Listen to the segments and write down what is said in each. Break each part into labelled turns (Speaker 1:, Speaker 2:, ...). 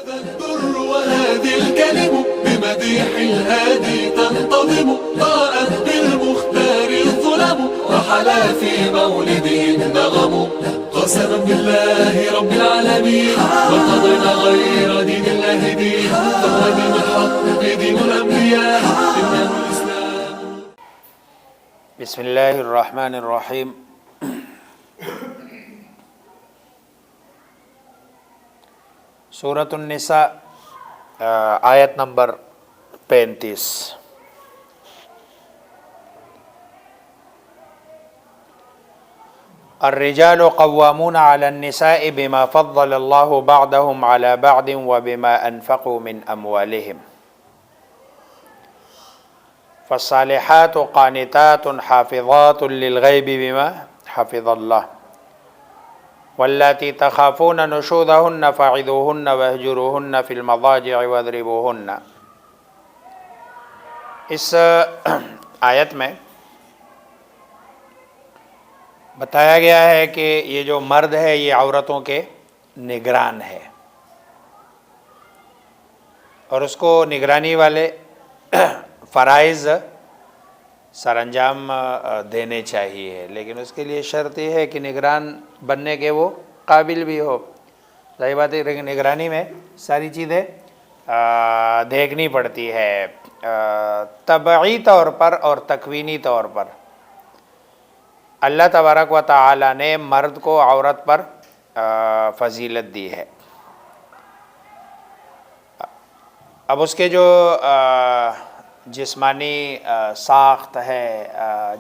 Speaker 1: Al Durr وهذه الكلم بمديح الهادي تنتظم ضاءت بالمختار الظلم وحلا في مولده النغم قسما بالله رب العالمين ما قضينا غير دين الله دين فهو دين الحق دين الأنبياء إنه الإسلام.
Speaker 2: بسم الله الرحمن الرحیم. سورۃ النساء آیت نمبر 35. الرجال قوامون على النساء بما فضل الله بعضهم على بعض وبما انفقوا من اموالهم فالصالحات قانتات حافظات للغيب بما حفظ الله واللاتي تخافون نشوزهن فعظوهن واهجروهن في المضاجع واضربوهن. اس آیت میں بتایا گیا ہے کہ یہ جو مرد ہے یہ عورتوں کے نگران ہے اور اس کو نگرانی والے فرائض سر انجام دینے چاہیے، لیکن اس کے لیے شرط یہ ہے کہ نگران بننے کے وہ قابل بھی ہو. ظاہر بات ہے نگرانی میں ساری چیزیں دیکھنی پڑتی ہے طبعی طور پر اور تکوینی طور پر. اللہ تبارک و تعالی نے مرد کو عورت پر فضیلت دی ہے. اب اس کے جو جسمانی ساخت ہے،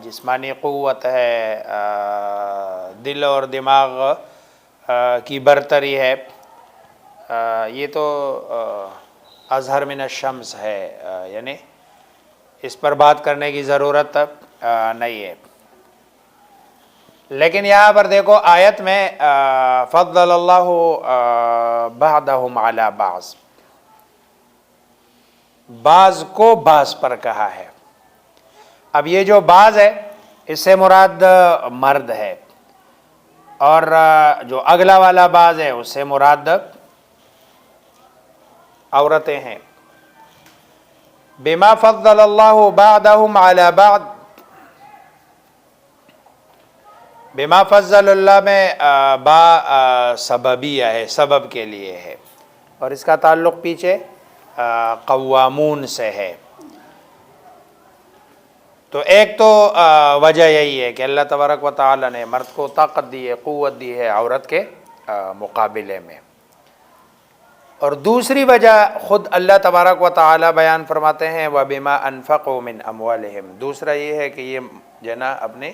Speaker 2: جسمانی قوت ہے، دل اور دماغ کی برتری ہے، یہ تو اظہر من الشمس ہے، یعنی اس پر بات کرنے کی ضرورت نہیں ہے. لیکن یہاں پر دیکھو آیت میں فضل اللہ بعضهم علی بعض، بعض کو بعض پر کہا ہے. اب یہ جو بعض ہے اس سے مراد مرد ہے، اور جو اگلا والا بعض ہے اس سے مراد عورتیں ہیں. بما فضل اللہ بعضهم علی بعض، بما فضل اللہ میں با سببیہ ہے، سبب کے لیے ہے، اور اس کا تعلق پیچھے قوامون سے ہے. تو ایک تو وجہ یہی ہے کہ اللہ تبارک و تعالی نے مرد کو طاقت دی ہے، قوت دی ہے عورت کے مقابلے میں. اور دوسری وجہ خود اللہ تبارک و تعالی بیان فرماتے ہیں وَبِمَا أَنفَقُوا مِنْ أَمْوَالِهِمْ. دوسرا یہ ہے کہ یہ جنا اپنے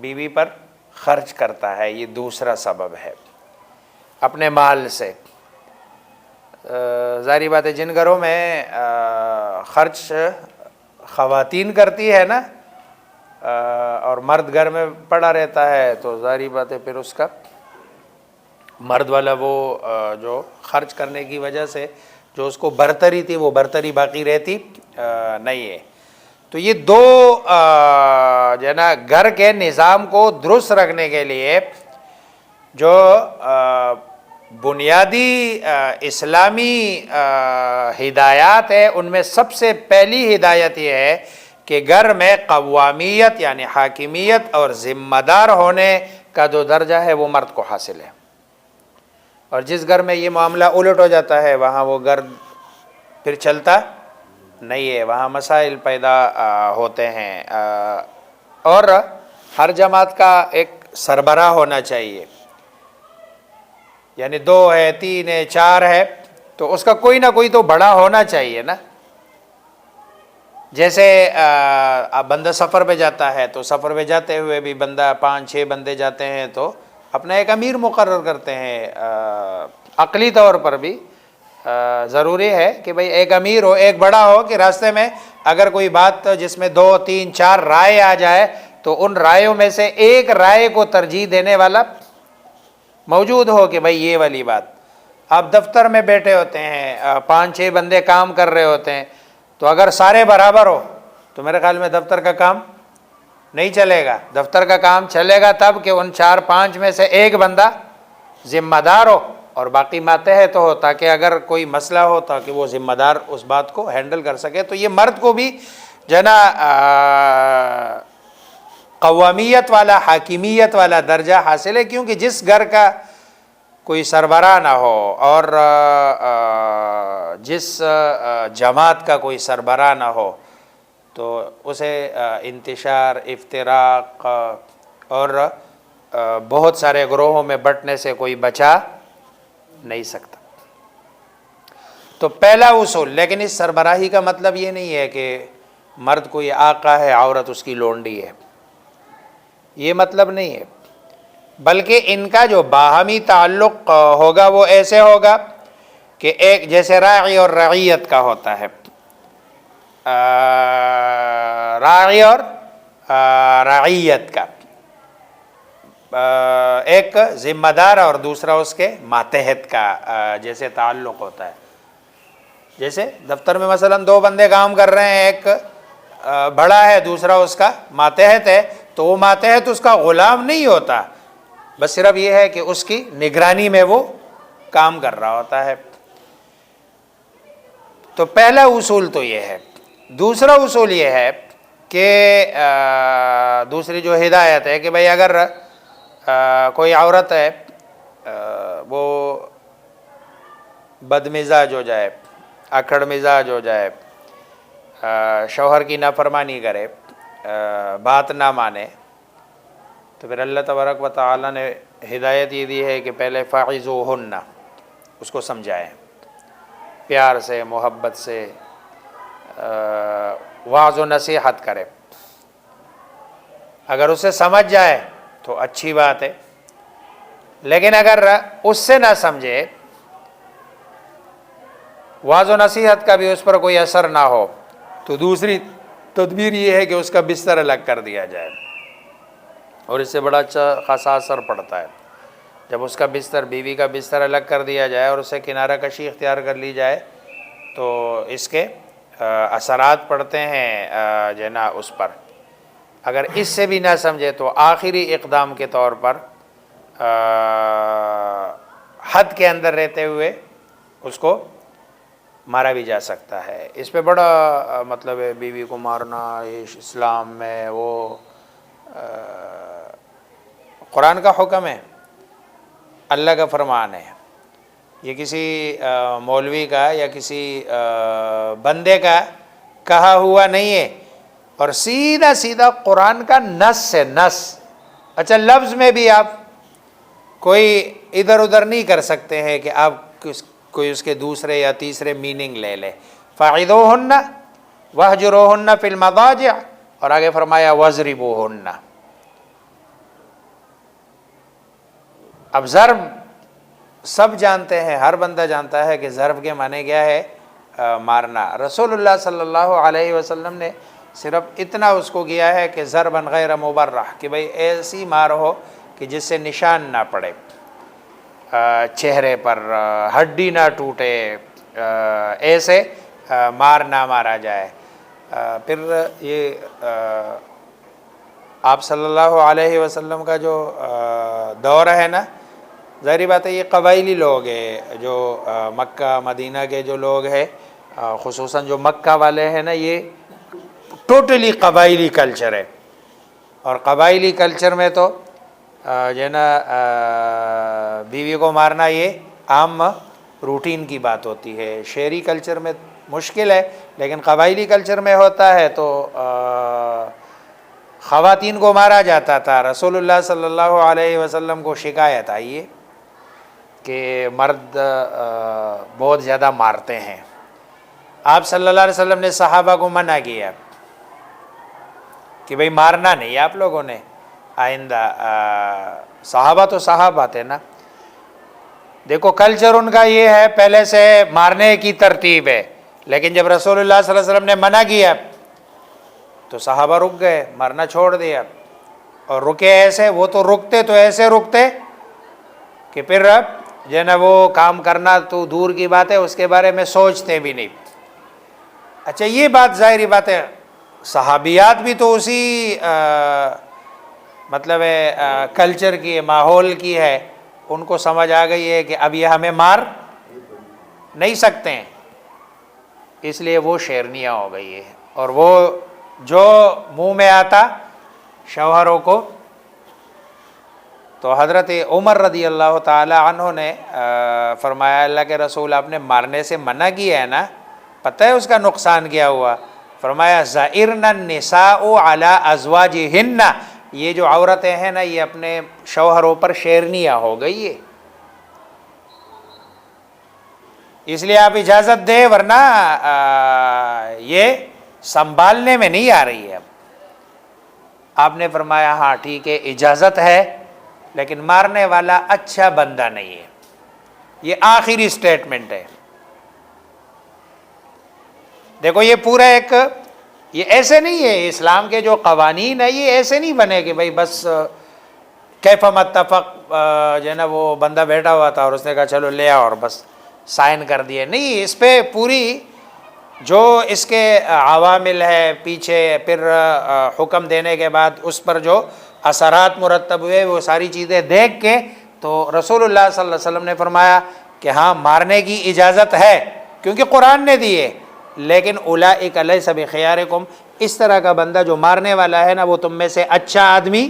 Speaker 2: بیوی پر خرچ کرتا ہے، یہ دوسرا سبب ہے اپنے مال سے. ظاہری بات ہے جن گھروں میں خرچ خواتین کرتی ہے نا اور مرد گھر میں پڑا رہتا ہے، تو ظاہری بات ہے پھر اس کا مرد والا وہ جو خرچ کرنے کی وجہ سے جو اس کو برتری تھی وہ برتری باقی رہتی نہیں ہے. تو یہ دو جو ہے نا گھر کے نظام کو درست رکھنے کے لیے جو بنیادی اسلامی ہدایات ہے ان میں سب سے پہلی ہدایت یہ ہے کہ گھر میں قوامیت یعنی حاکمیت اور ذمہ دار ہونے کا جو درجہ ہے وہ مرد کو حاصل ہے. اور جس گھر میں یہ معاملہ الٹ ہو جاتا ہے وہاں وہ گھر پھر چلتا نہیں ہے، وہاں مسائل پیدا ہوتے ہیں. اور ہر جماعت کا ایک سربراہ ہونا چاہیے، یعنی 2 ہے، 3 ہے، 4 ہے، تو اس کا کوئی نہ کوئی تو بڑا ہونا چاہیے نا. جیسے بندہ سفر پہ جاتا ہے تو سفر پہ جاتے ہوئے بھی بندہ 5-6 بندے جاتے ہیں تو اپنا ایک امیر مقرر کرتے ہیں. عقلی طور پر بھی ضروری ہے کہ بھئی ایک امیر ہو، ایک بڑا ہو کہ راستے میں اگر کوئی بات جس میں 2، 3، 4 رائے آ جائے تو ان رائےوں میں سے ایک رائے کو ترجیح دینے والا موجود ہو کہ بھئی یہ والی بات. آپ دفتر میں بیٹھے ہوتے ہیں، 5-6 بندے کام کر رہے ہوتے ہیں، تو اگر سارے برابر ہو تو میرے خیال میں دفتر کا کام نہیں چلے گا. دفتر کا کام چلے گا تب کہ ان 4-5 میں سے ایک بندہ ذمہ دار ہو اور باقی ماتحت ہو تاکہ اگر کوئی مسئلہ ہو تاکہ وہ ذمہ دار اس بات کو ہینڈل کر سکے. تو یہ مرد کو بھی جو ہے نا قوامیت والا حاکمیت والا درجہ حاصل ہے, کیونکہ جس گھر کا کوئی سربراہ نہ ہو اور جس جماعت کا کوئی سربراہ نہ ہو تو اسے انتشار, افتراق اور بہت سارے گروہوں میں بٹنے سے کوئی بچا نہیں سکتا. تو پہلا اصول. لیکن اس سربراہی کا مطلب یہ نہیں ہے کہ مرد کوئی آقا ہے, عورت اس کی لونڈی ہے, یہ مطلب نہیں ہے, بلکہ ان کا جو باہمی تعلق ہوگا وہ ایسے ہوگا کہ ایک جیسے راعی اور رعیت کا ہوتا ہے. راعی اور رعیت کا, ایک ذمہ دار اور دوسرا اس کے ماتحت کا جیسے تعلق ہوتا ہے. جیسے دفتر میں مثلا دو بندے کام کر رہے ہیں, ایک بڑا ہے دوسرا اس کا ماتحت ہے, تو وہ ماتحت اس کا غلام نہیں ہوتا, بس صرف یہ ہے کہ اس کی نگرانی میں وہ کام کر رہا ہوتا ہے. تو پہلا اصول تو یہ ہے. دوسرا اصول یہ ہے کہ دوسری جو ہدایت ہے کہ بھئی اگر کوئی عورت ہے وہ بد مزاج ہو جائے, اکڑ مزاج ہو جائے, شوہر کی نافرمانی کرے, بات نہ مانے, تو پھر اللہ تبارک و تعالیٰ نے ہدایت یہ دی ہے کہ پہلے فاعظوہن, اس کو سمجھائیں پیار سے, محبت سے, واعظ و نصیحت کرے. اگر اسے سمجھ جائے تو اچھی بات ہے, لیکن اگر اس سے نہ سمجھے, واعظ و نصیحت کا بھی اس پر کوئی اثر نہ ہو, تو دوسری تدبیر یہ ہے کہ اس کا بستر الگ کر دیا جائے. اور اس سے بڑا اچھا خاصا اثر پڑتا ہے جب اس کا بستر, بیوی کا بستر الگ کر دیا جائے اور اسے کنارہ کشی اختیار کر لی جائے, تو اس کے اثرات پڑتے ہیں جو نا اس پر. اگر اس سے بھی نہ سمجھے تو آخری اقدام کے طور پر حد کے اندر رہتے ہوئے اس کو مارا بھی جا سکتا ہے. اس پہ بڑا مطلب ہے بیوی کو مارنا اسلام میں وہ قرآن کا حکم ہے, اللہ کا فرمان ہے, یہ کسی مولوی کا یا کسی بندے کا کہا ہوا نہیں ہے, اور سیدھا سیدھا قرآن کا نص ہے, نص. اچھا, لفظ میں بھی آپ کوئی ادھر ادھر نہیں کر سکتے ہیں کہ آپ کوئی اس کے دوسرے یا تیسرے میننگ لے لے. فَعِذُوهُنَّ وَاهْجُرُوهُنَّ فِي الْمَضَاجِعِ, اور آگے فرمایا وَاضْرِبُوهُنَّ. اب ضرب سب جانتے ہیں, ہر بندہ جانتا ہے کہ ضرب کے معنی کیا ہے, مارنا. رسول اللہ صلی اللہ علیہ وسلم نے صرف اتنا اس کو کیا ہے کہ ضرباً غیر مبرح, کہ بھئی ایسی مار ہو کہ جس سے نشان نہ پڑے چہرے پر, ہڈی نہ ٹوٹے, ایسے مار نہ مارا جائے. پھر یہ آپ صلی اللہ علیہ وسلم کا جو دور ہے نا, ظاہری بات ہے یہ قبائلی لوگ ہیں, جو مکہ مدینہ کے جو لوگ ہیں, خصوصاً جو مکہ والے ہیں نا, یہ ٹوٹلی قبائلی کلچر ہے. اور قبائلی کلچر میں تو جو ہے نا بیوی کو مارنا یہ عام روٹین کی بات ہوتی ہے. شہری کلچر میں مشکل ہے, لیکن قبائلی کلچر میں ہوتا ہے. تو خواتین کو مارا جاتا تھا. رسول اللہ صلی اللہ علیہ وسلم کو شکایت آئی ہے کہ مرد بہت زیادہ مارتے ہیں. آپ صلی اللہ علیہ وسلم نے صحابہ کو منع کیا کہ بھئی مارنا نہیں آپ لوگوں نے آئندہ. صحابہ تو صحابہ تھے نا, دیکھو کلچر ان کا یہ ہے پہلے سے مارنے کی ترتیب ہے, لیکن جب رسول اللہ صلی اللہ علیہ وسلم نے منع کیا تو صحابہ رک گئے, مرنا چھوڑ دیا. اور رکے ایسے, وہ تو رکتے تو ایسے رکتے کہ پھر جو ہے نا وہ کام کرنا تو دور کی بات ہے, اس کے بارے میں سوچتے بھی نہیں. اچھا, یہ بات ظاہری بات ہے, صحابیات بھی تو اسی مطلب ہے کلچر کی, ماحول کی ہے, ان کو سمجھ آ گئی ہے کہ اب یہ ہمیں مار نہیں سکتے ہیں، اس لیے وہ شیرنیاں ہو گئی ہے، اور وہ جو منہ میں آتا شوہروں کو. تو حضرت عمر رضی اللہ تعالی عنہ نے فرمایا اللہ کے رسول آپ نے مارنے سے منع کیا ہے نا، پتہ ہے اس کا نقصان کیا ہوا؟ فرمایا زائرن النساء علی ازواجہن، یہ جو عورتیں ہیں نا یہ اپنے شوہروں پر شیرنیاں ہو گئی ہے، اس لیے آپ اجازت دیں ورنہ یہ سنبھالنے میں نہیں آ رہی ہے. اب آپ نے فرمایا ہاں ٹھیک ہے اجازت ہے، لیکن مارنے والا اچھا بندہ نہیں ہے. یہ آخری سٹیٹمنٹ ہے. دیکھو یہ پورا ایک، یہ ایسے نہیں ہے، اسلام کے جو قوانین ہیں یہ ایسے نہیں بنے کہ بھائی بس کیف متفق جو ہے نا وہ بندہ بیٹھا ہوا تھا اور اس نے کہا چلو لے آؤ اور بس سائن کر دیے. نہیں، اس پہ پوری جو اس کے عوامل ہے پیچھے، پھر حکم دینے کے بعد اس پر جو اثرات مرتب ہوئے وہ ساری چیزیں دیکھ کے تو رسول اللہ صلی اللہ علیہ وسلم نے فرمایا کہ ہاں مارنے کی اجازت ہے کیونکہ قرآن نے دی ہے، لیکن اولئک لیس بخیارکم، اس طرح کا بندہ جو مارنے والا ہے نا وہ تم میں سے اچھا آدمی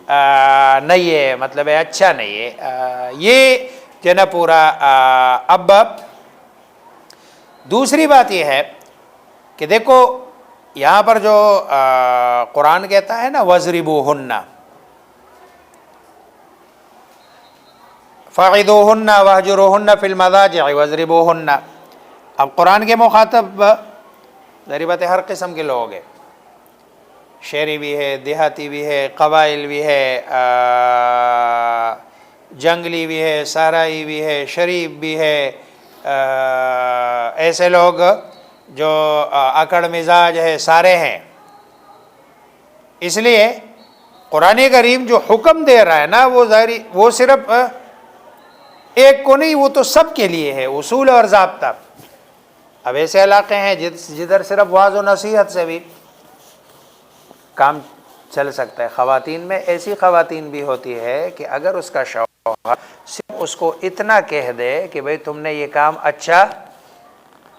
Speaker 2: نہیں ہے، مطلب ہے اچھا نہیں ہے. یہ جو ہے نا پورا. اب دوسری بات یہ ہے کہ دیکھو یہاں پر جو قرآن کہتا ہے نا وَاضْرِبُوهُنَّ فَعِدُوهُنَّ وَاهْجُرُوهُنَّ فِي الْمَضَاجِعِ وَاضْرِبُوهُنَّ. اب قرآن کے مخاطب ظاہر بات ہے ہر قسم کے لوگ ہیں، شہری بھی ہے، دیہاتی بھی ہے، قبائل بھی ہے، جنگلی بھی ہے، صحرائی بھی ہے، شریف بھی ہے، ایسے لوگ جو اکڑ مزاج ہے سارے ہیں. اس لیے قرآن کریم جو حکم دے رہا ہے نا وہ ظاہری وہ صرف ایک کو نہیں، وہ تو سب کے لیے ہے، اصول اور ضابطہ. اب ایسے علاقے ہیں جدھر صرف واعظ و نصیحت سے بھی کام چل سکتا ہے. خواتین میں ایسی خواتین بھی ہوتی ہے کہ اگر اس کا شوہر صرف اس کو اتنا کہہ دے کہ بھئی تم نے یہ کام اچھا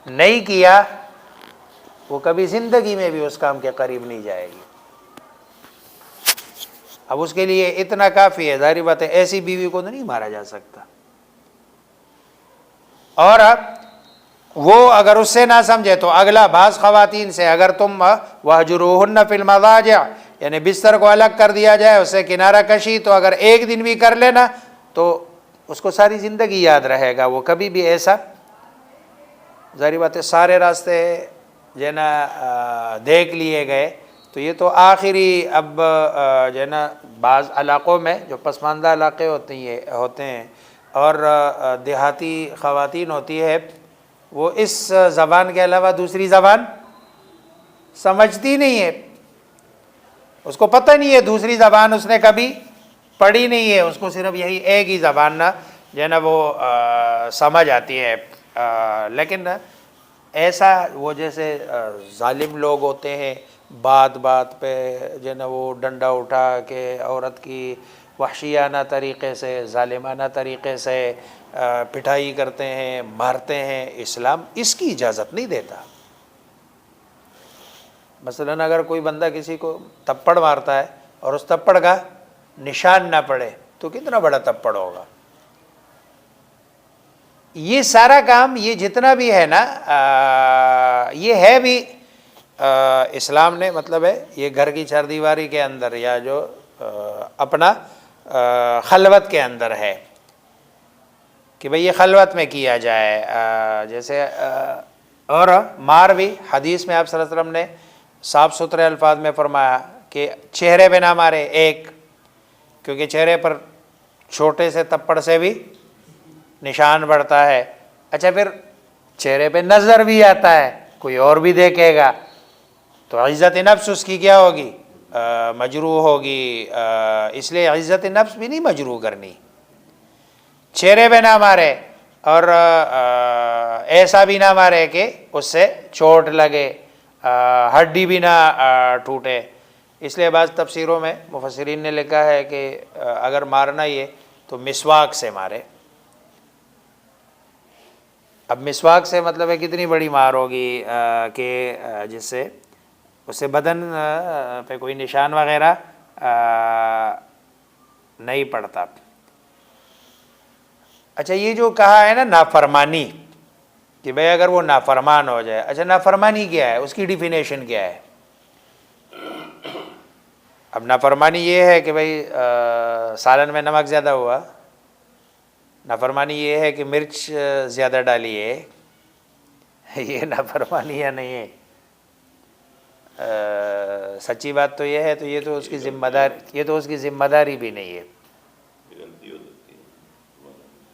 Speaker 2: نہیں کیا، وہ کبھی زندگی میں بھی اس کام کے قریب نہیں جائے گی. اب اس کے لیے اتنا کافی ہے. ظاہر بات ہے ایسی بیوی کو نہیں مارا جا سکتا. اور وہ اگر اس سے نہ سمجھے تو اگلا بعض خواتین سے اگر تم وَاهْجُرُوهُنَّ فِي الْمَضَاجِعِ یعنی بستر کو الگ کر دیا جائے، اسے کنارہ کشی، تو اگر ایک دن بھی کر لینا تو اس کو ساری زندگی یاد رہے گا. وہ کبھی بھی ایسا ظاہر بات ہے سارے راستے جو ہے نا دیکھ لیے گئے تو یہ تو آخری اب جو ہے نا بعض علاقوں میں جو پسماندہ علاقے ہوتے ہیں اور دیہاتی خواتین ہوتی ہے وہ اس زبان کے علاوہ دوسری زبان سمجھتی نہیں ہے، اس کو پتہ نہیں ہے دوسری زبان اس نے کبھی پڑھی نہیں ہے، اس کو صرف یہی ایک ہی زبان نا جو ہے نا وہ سمجھ آتی ہے. لیکن ایسا وہ جیسے ظالم لوگ ہوتے ہیں بات بات پہ جو ہے نا وہ ڈنڈا اٹھا کے عورت کی وحشیانہ طریقے سے ظالمانہ طریقے سے پٹائی کرتے ہیں، مارتے ہیں، اسلام اس کی اجازت نہیں دیتا. مثلاً اگر کوئی بندہ کسی کو تپڑ مارتا ہے اور اس تپڑ کا نشان نہ پڑے تو کتنا بڑا تپڑ ہوگا. یہ سارا کام یہ جتنا بھی ہے نا یہ ہے بھی اسلام نے مطلب ہے یہ گھر کی چار دیواری کے اندر یا جو اپنا خلوت کے اندر ہے کہ بھئی یہ خلوت میں کیا جائے. جیسے اور مار بھی حدیث میں آپ صلی اللہ علیہ وسلم نے صاف ستھرے الفاظ میں فرمایا کہ چہرے پہ نہ مارے، ایک کیونکہ چہرے پر چھوٹے سے تپڑ سے بھی نشان بڑھتا ہے. اچھا پھر چہرے پہ نظر بھی آتا ہے، کوئی اور بھی دیکھے گا تو عزت نفس اس کی کیا ہوگی؟ مجروح ہوگی. اس لیے عزت نفس بھی نہیں مجروح کرنی. چہرے پہ نہ مارے اور ایسا بھی نہ مارے کہ اس سے چوٹ لگے، ہڈی بھی نہ ٹوٹے. اس لیے بعض تفسیروں میں مفسرین نے لکھا ہے کہ اگر مارنا ہی ہے تو مسواک سے مارے. اب مسواک سے مطلب ہے کتنی بڑی مار ہوگی کہ جس سے اس سے بدن پہ کوئی نشان وغیرہ نہیں پڑتا. اچھا یہ جو کہا ہے نا نافرمانی کہ بھئی اگر وہ نافرمان ہو جائے، اچھا نافرمانی کیا ہے، اس کی ڈیفینیشن کیا ہے؟ اب نافرمانی یہ ہے کہ بھئی سالن میں نمک زیادہ ہوا، نافرمانی یہ ہے کہ مرچ زیادہ ڈالی ہے، یہ نافرمانی یا نہیں ہے؟ سچی بات تو یہ ہے تو یہ تو اس کی ذمہ داری بھی نہیں ہے.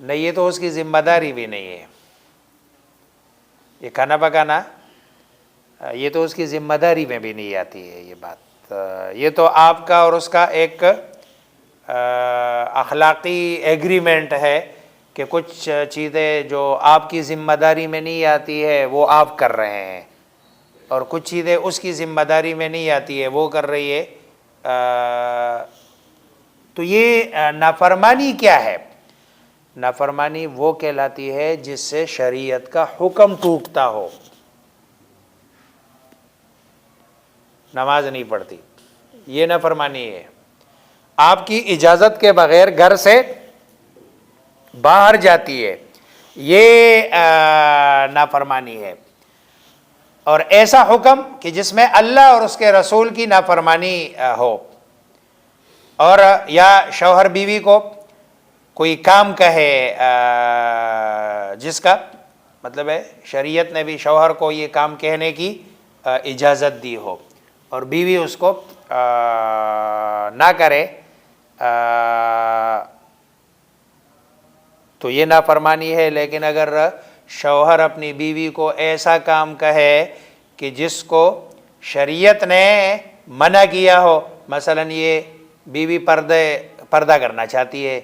Speaker 2: نہیں، یہ تو اس کی ذمہ داری بھی نہیں ہے. یہ کھانا پکانا یہ تو اس کی ذمہ داری میں بھی نہیں آتی ہے یہ بات. یہ تو آپ کا اور اس کا ایک اخلاقی ایگریمنٹ ہے کہ کچھ چیزیں جو آپ کی ذمہ داری میں نہیں آتی ہے وہ آپ کر رہے ہیں، اور کچھ چیزیں اس کی ذمہ داری میں نہیں آتی ہے وہ کر رہی ہے. تو یہ نافرمانی کیا ہے؟ نافرمانی وہ کہلاتی ہے جس سے شریعت کا حکم ٹوٹتا ہو. نماز نہیں پڑھتی، یہ نافرمانی ہے. آپ کی اجازت کے بغیر گھر سے باہر جاتی ہے، یہ نافرمانی ہے. اور ایسا حکم کہ جس میں اللہ اور اس کے رسول کی نافرمانی ہو، اور یا شوہر بیوی کو کوئی کام کہے جس کا مطلب ہے شریعت نے بھی شوہر کو یہ کام کہنے کی اجازت دی ہو اور بیوی اس کو نہ کرے، تو یہ نافرمانی ہے. لیکن اگر شوہر اپنی بیوی کو ایسا کام کہے کہ جس کو شریعت نے منع کیا ہو، مثلا یہ بیوی پردہ کرنا چاہتی ہے،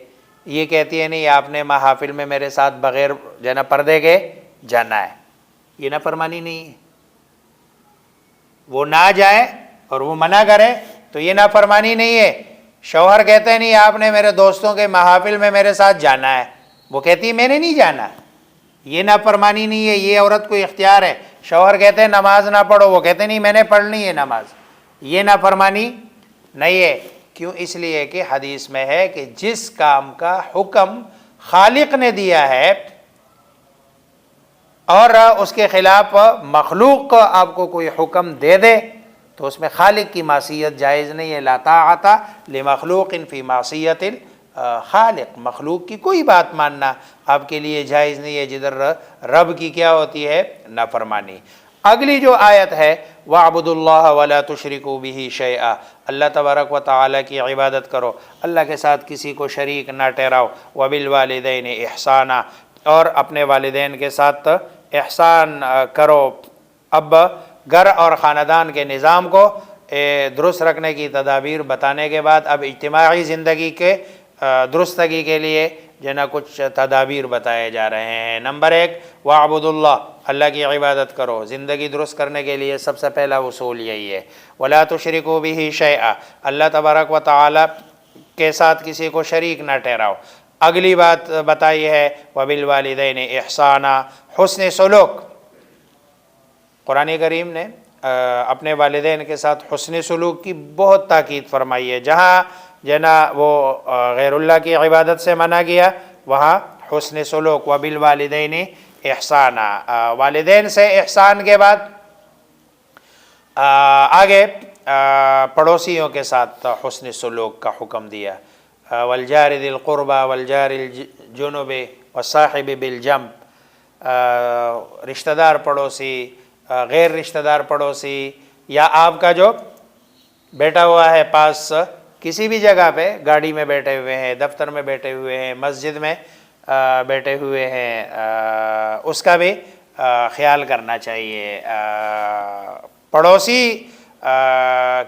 Speaker 2: یہ کہتی ہے نہیں آپ نے محافل میں میرے ساتھ بغیر جو نا پردے کے جانا ہے، یہ نافرمانی نہیں ہے. وہ نہ جائے اور وہ منع کرے تو یہ نافرمانی نہیں ہے. شوہر کہتے ہیں نہیں آپ نے میرے دوستوں کے محافل میں میرے ساتھ جانا ہے، وہ کہتی ہے میں نے نہیں جانا، یہ نافرمانی نہیں ہے، یہ عورت کو اختیار ہے. شوہر کہتے ہیں نماز نہ پڑھو، وہ کہتے ہیں نہیں میں نے پڑھنی ہے نماز، یہ نافرمانی نہیں ہے. کیوں؟ اس لیے کہ حدیث میں ہے کہ جس کام کا حکم خالق نے دیا ہے اور اس کے خلاف مخلوق آپ کو کوئی حکم دے دے تو اس میں خالق کی معصیت جائز نہیں ہے. لا طاعت لمخلوق فی معصیت الخالق، مخلوق کی کوئی بات ماننا آپ کے لیے جائز نہیں ہے جدھر رب کی کیا ہوتی ہے؟ نافرمانی. اگلی جو آیت ہے وَاعْبُدُوا اللَّهَ وَلَا تُشْرِكُوا بِهِ شَيْئًا، اللہ تبارک و تعالیٰ کی عبادت کرو، اللہ کے ساتھ کسی کو شریک نہ ٹھہراؤ. وَبِالْوَالِدَيْنِ إِحْسَانًا، اور اپنے والدین کے ساتھ احسان کرو. اب گھر اور خاندان کے نظام کو درست رکھنے کی تدابیر بتانے کے بعد اب اجتماعی زندگی کے درستگی کے لیے جنا کچھ تدابیر بتائے جا رہے ہیں. نمبر 1 وَاعْبُدُوا اللَّهَ، اللہ کی عبادت کرو. زندگی درست کرنے کے لیے سب سے پہلا اصول یہی ہے. وَلَا تُشْرِكُوا بِهِ شَيْئًا، اللہ تبارک و تعالیٰ کے ساتھ کسی کو شریک نہ ٹھہراؤ. اگلی بات بتائی ہے وَبِالْوَالِدَيْنِ إِحْسَانًا، حسن سلوک. قرآن کریم نے اپنے والدین کے ساتھ حسن سلوک کی بہت تاکید فرمائی ہے. جہاں جنا وہ غیر اللہ کی عبادت سے منع کیا وہاں حسن سلوک. وَبِالْوَالِدَيْنِ إِحْسَانًا، والدین سے احسان کے بعد آگے پڑوسیوں کے ساتھ حسن سلوک کا حکم دیا. وَالْجَارِ ذِي الْقُرْبَى وَالْجَارِ الْجُنُبِ وَالصَّاحِبِ بِالْجَنْبِ، رشتہ دار پڑوسی، غیر رشتہ دار پڑوسی، یا آپ کا جو بیٹھا ہوا ہے پاس کسی بھی جگہ پہ، گاڑی میں بیٹھے ہوئے ہیں، دفتر میں بیٹھے ہوئے ہیں، مسجد میں بیٹھے ہوئے ہیں، اس کا بھی خیال کرنا چاہیے. پڑوسی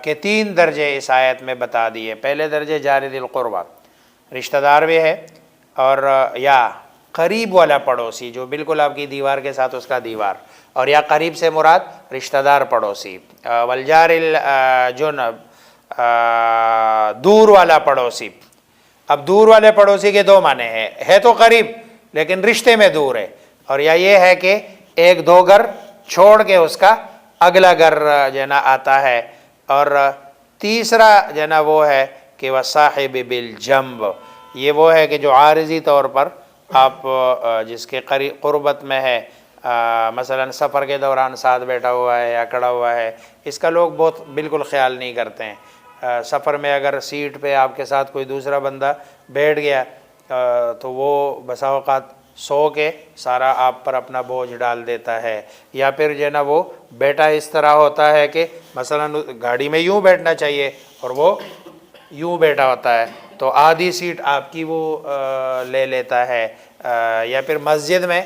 Speaker 2: کے 3 درجے اس آیت میں بتا دیے. پہلے درجے جار ذی القربہ، رشتہ دار بھی ہے، اور یا قریب والا پڑوسی جو بالکل آپ کی دیوار کے ساتھ اس کا دیوار، اور یا قریب سے مراد رشتہ دار پڑوسی. والجار الجنب، دور والا پڑوسی. اب دور والے پڑوسی کے دو معنی ہیں، ہے تو قریب لیکن رشتے میں دور ہے، اور یا یہ ہے کہ ایک دو گھر چھوڑ کے اس کا اگلا گھر جو ہے نا آتا ہے، اور تیسرا جو ہے نا وہ ہے کہ وصاحب بالجنب، یہ وہ ہے کہ جو عارضی طور پر آپ جس کے قربت میں ہے، مثلا سفر کے دوران ساتھ بیٹھا ہوا ہے یا کھڑا ہوا ہے، اس کا لوگ بہت بالکل خیال نہیں کرتے ہیں۔ سفر میں اگر سیٹ پہ آپ کے ساتھ کوئی دوسرا بندہ بیٹھ گیا تو وہ بسا اوقات سو کے سارا آپ پر اپنا بوجھ ڈال دیتا ہے، یا پھر جو ہے نا وہ بیٹا اس طرح ہوتا ہے کہ مثلا گاڑی میں یوں بیٹھنا چاہیے اور وہ یوں بیٹھا ہوتا ہے، تو آدھی سیٹ آپ کی وہ لے لیتا ہے، یا پھر مسجد میں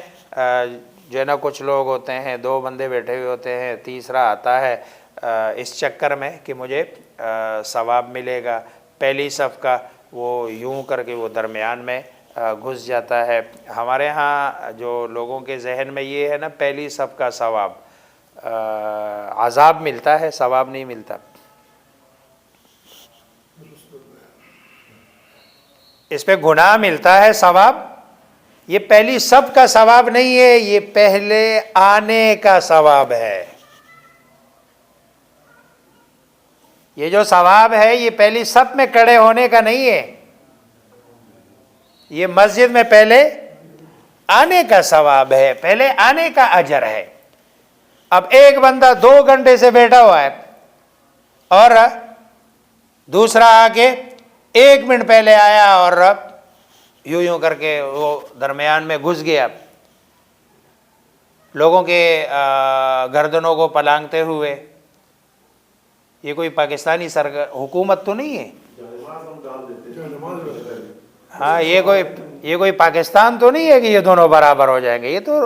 Speaker 2: جو ہے نا کچھ لوگ ہوتے ہیں، دو بندے بیٹھے ہوئے ہوتے ہیں، تیسرا آتا ہے اس چکر میں کہ مجھے ثواب ملے گا، پہلی صف کا وہ یوں کر کے وہ درمیان میں گھس جاتا ہے۔ ہمارے ہاں جو لوگوں کے ذہن میں یہ ہے نا پہلی صف کا ثواب، عذاب ملتا ہے، ثواب نہیں ملتا۔ اس پہ گناہ ملتا ہے، ثواب یہ پہلی صف کا ثواب نہیں ہے، یہ پہلے آنے کا ثواب ہے۔ یہ جو ثواب ہے یہ پہلی صف میں کھڑے ہونے کا نہیں ہے، یہ مسجد میں پہلے آنے کا ثواب ہے، پہلے آنے کا اجر ہے۔ اب ایک بندہ 2 گھنٹے سے بیٹھا ہوا ہے اور دوسرا آ کے 1 منٹ پہلے آیا اور یوں یوں کر کے وہ درمیان میں گھس گیا، لوگوں کے گردنوں کو پلانگتے ہوئے۔ یہ کوئی پاکستانی حکومت تو نہیں ہے، ہاں یہ کوئی پاکستان تو نہیں ہے کہ یہ دونوں برابر ہو جائیں گے، یہ تو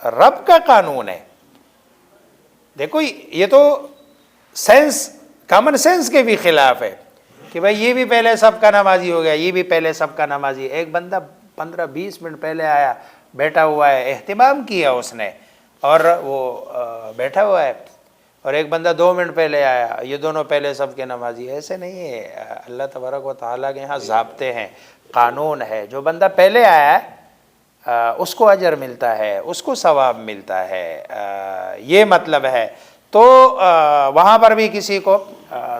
Speaker 2: رب کا قانون ہے۔ دیکھو یہ تو سینس، کامن سینس کے بھی خلاف ہے کہ بھائی یہ بھی پہلے سب کا نمازی ہو گیا، یہ بھی پہلے سب کا نمازی، ایک بندہ 15-20 منٹ پہلے آیا، بیٹھا ہوا ہے، اہتمام کیا اس نے اور وہ بیٹھا ہوا ہے، اور ایک بندہ 2 منٹ پہلے آیا، یہ دونوں پہلے سب کے نمازی۔ ایسے نہیں ہے، اللہ تبارک و تعالیٰ کے یہاں ضابطے ہیں، قانون ہے، جو بندہ پہلے آیا ہے اس کو اجر ملتا ہے، اس کو ثواب ملتا ہے، یہ مطلب ہے۔ تو وہاں پر بھی کسی کو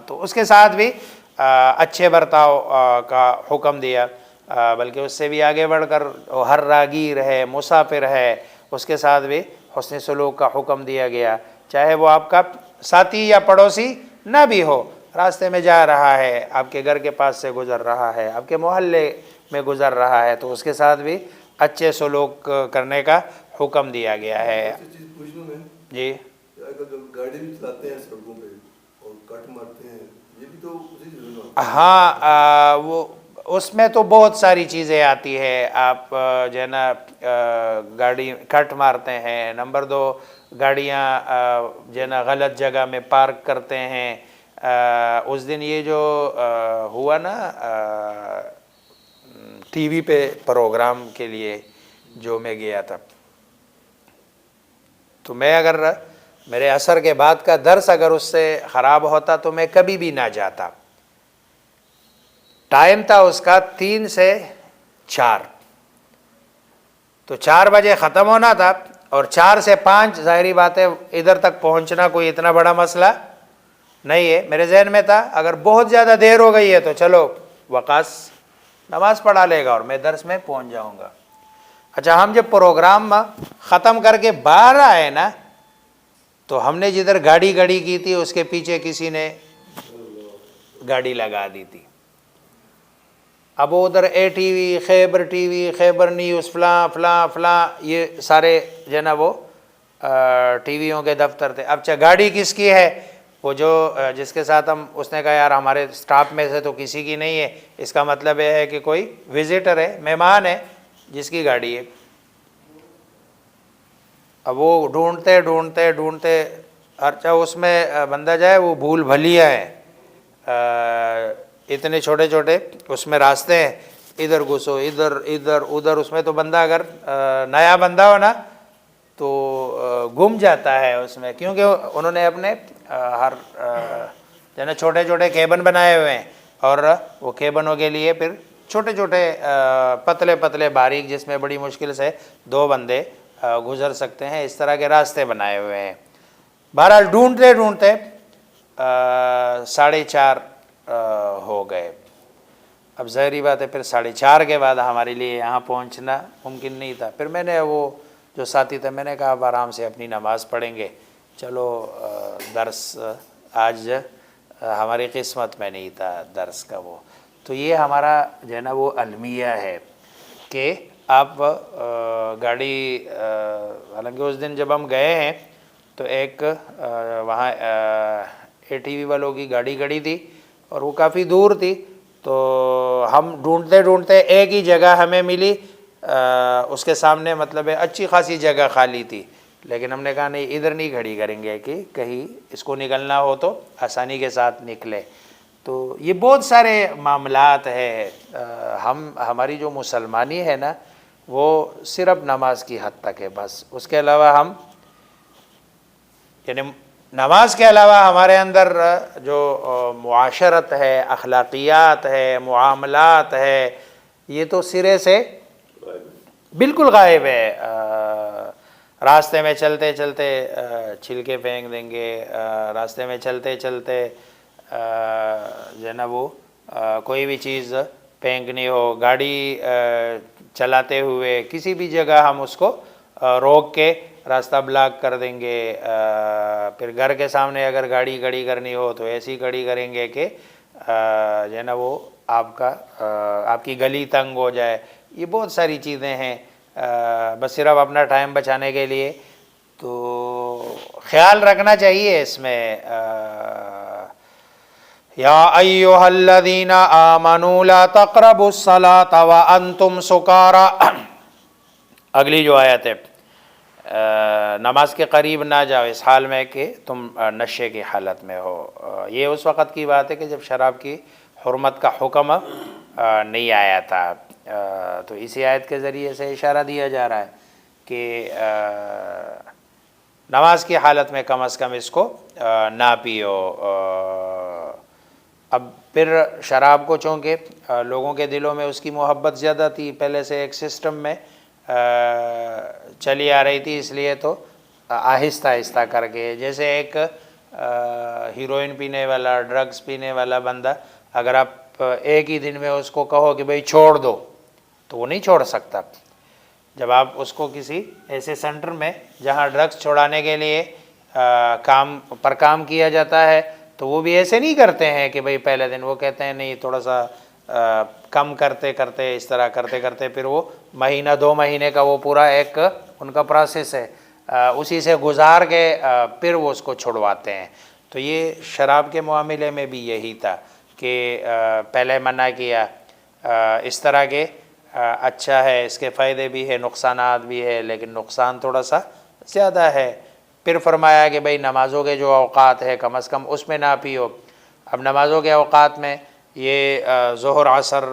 Speaker 2: تو اس کے ساتھ بھی اچھے برتاؤ کا حکم دیا، بلکہ اس سے بھی آگے بڑھ کر ہر راگیر ہے، مسافر ہے، اس کے ساتھ بھی حسن سلوک کا حکم دیا گیا، چاہے وہ آپ کا ساتھی یا پڑوسی نہ بھی ہو، راستے میں جا رہا ہے، آپ کے گھر کے پاس سے گزر رہا ہے، آپ کے محلے میں گزر رہا ہے، تو اس کے ساتھ بھی اچھے سلوک کرنے کا حکم دیا گیا ہے۔ جی
Speaker 3: اگر گاڑی بھی چلاتے ہیں سڑکوں پہ اور کٹ مارتے ہیں، یہ بھی تو اسی سے
Speaker 2: ہاں وہ اس میں تو بہت ساری چیزیں آتی ہے، آپ جو ہے نا گاڑی کٹ مارتے ہیں، نمبر 2 گاڑیاں جو ہے نا غلط جگہ میں پارک کرتے ہیں۔ اس دن یہ جو ہوا نا ٹی وی پہ پروگرام کے لیے جو میں گیا تھا، تو میں اگر میرے عصر کے بعد کا درس اگر اس سے خراب ہوتا تو میں کبھی بھی نہ جاتا۔ ٹائم تھا اس کا 3 سے 4، تو 4 بجے ختم ہونا تھا، اور 4 سے 5 ظاہری بات ہے ادھر تک پہنچنا کوئی اتنا بڑا مسئلہ نہیں ہے۔ میرے ذہن میں تھا اگر بہت زیادہ دیر ہو گئی ہے تو چلو وقاص نماز پڑھا لے گا اور میں درس میں پہنچ جاؤں گا۔ اچھا ہم جب پروگرام ختم کر کے باہر آئے نا، تو ہم نے جدھر گاڑی گڑی کی تھی اس کے پیچھے کسی نے گاڑی لگا دی تھی۔ اب ادھر A T V, Khyber T V, Khyber news, فلاں فلاں فلاں، یہ سارے جو ہے نا وہ ٹی ویوں کے دفتر تھے۔ اب گاڑی کس کی ہے؟ وہ جو جس کے ساتھ اس نے کہا یار ہمارے سٹاف میں سے تو کسی کی نہیں ہے، اس کا مطلب یہ ہے کہ کوئی وزٹر ہے، مہمان ہے جس کی گاڑی ہے۔ اب وہ ڈھونڈتے ڈھونڈتے ڈھونڈتے، اچھا اس میں بندہ جائے وہ بھول بھلیا ہے، اتنے چھوٹے چھوٹے اس میں راستے ہیں، ادھر گھسو، ادھر ادھر ادھر، اس میں تو بندہ اگر نیا بندہ ہو نا تو گم جاتا ہے اس میں، کیونکہ انہوں نے اپنے ہر جو ہے نا چھوٹے چھوٹے کیبن بنائے ہوئے ہیں، اور وہ کیبنوں کے لیے پھر چھوٹے چھوٹے پتلے پتلے باریک، جس میں بڑی مشکل سے 2 بندے گزر سکتے ہیں، اس طرح کے راستے بنائے ہوئے ہیں۔ بہرحال ڈھونڈتے ڈھونڈتے 4:30 ہو گئے۔ اب ظاہری بات ہے پھر 4:30 کے بعد ہمارے لیے یہاں پہنچنا ممکن نہیں تھا۔ پھر میں نے وہ جو ساتھی تھے، میں نے کہا اب آرام سے اپنی نماز پڑھیں گے، چلو درس آج ہماری قسمت میں نہیں تھا درس کا وہ۔ تو یہ ہمارا جو ہے نا وہ المیہ ہے کہ آپ گاڑی، حالانکہ اس دن جب ہم گئے ہیں تو ایک وہاں ATV والوں کی گاڑی کھڑی تھی اور وہ کافی دور تھی، تو ہم ڈھونڈتے ڈھونڈتے ایک ہی جگہ ہمیں ملی، اس کے سامنے مطلب اچھی خاصی جگہ خالی تھی، لیکن ہم نے کہا نہیں ادھر نہیں کھڑی کریں گے کہ کہیں اس کو نکلنا ہو تو آسانی کے ساتھ نکلے۔ تو یہ بہت سارے معاملات ہیں۔ ہماری جو مسلمانی ہے نا وہ صرف نماز کی حد تک ہے بس، اس کے علاوہ ہم یعنی نماز کے علاوہ ہمارے اندر جو معاشرت ہے، اخلاقیات ہے، معاملات ہے، یہ تو سرے سے بالکل غائب ہے۔ راستے میں چلتے چلتے چھلکے پھینک دیں گے، راستے میں چلتے چلتے جو ہے نا وہ کوئی بھی چیز پھینکنی ہو، گاڑی چلاتے ہوئے کسی بھی جگہ ہم اس کو روک کے راستہ بلاک کر دیں گے۔ پھر گھر کے سامنے اگر گاڑی کھڑی کرنی ہو تو ایسی کھڑی کریں گے کہ جو ہے نا وہ آپ کی گلی تنگ ہو جائے۔ یہ بہت ساری چیزیں ہیں، بس صرف اپنا ٹائم بچانے کے لیے۔ تو خیال رکھنا چاہیے اس میں۔ یا ایھا الذین آمنوا لا تقربوا الصلاۃ وانتم سکارا، اگلی جو آیت ہے، نماز کے قریب نہ جاؤ اس حال میں کہ تم نشے کی حالت میں ہو۔ یہ اس وقت کی بات ہے کہ جب شراب کی حرمت کا حکم نہیں آیا تھا۔ تو اسی آیت کے ذریعے سے اشارہ دیا جا رہا ہے کہ نماز کی حالت میں کم از کم اس کو نہ پیو۔ اب پھر شراب کو چونکہ لوگوں کے دلوں میں اس کی محبت زیادہ تھی، پہلے سے ایک سسٹم میں چلی آ رہی تھی، اس لیے تو آہستہ آہستہ کر کے، جیسے ایک ہیروئن پینے والا، ڈرگز پینے والا بندہ، اگر آپ ایک ہی دن میں اس کو کہو کہ بھئی چھوڑ دو تو وہ نہیں چھوڑ سکتا۔ جب آپ اس کو کسی ایسے سینٹر میں جہاں ڈرگز چھوڑانے کے لیے کام کیا جاتا ہے تو وہ بھی ایسے نہیں کرتے ہیں کہ بھئی پہلے دن، وہ کہتے ہیں نہیں تھوڑا سا کم کرتے کرتے، اس طرح کرتے کرتے پھر وہ مہینہ 2 مہینے کا وہ پورا ایک ان کا پروسیس ہے، اسی سے گزار کے پھر وہ اس کو چھڑواتے ہیں۔ تو یہ شراب کے معاملے میں بھی یہی تھا کہ پہلے منع کیا، اس طرح کے اچھا ہے، اس کے فائدے بھی ہے، نقصانات بھی ہے، لیکن نقصان تھوڑا سا زیادہ ہے۔ پھر فرمایا کہ بھئی نمازوں کے جو اوقات ہے کم از کم اس میں نہ پیو۔ اب نمازوں کے اوقات میں یہ ظہر عصر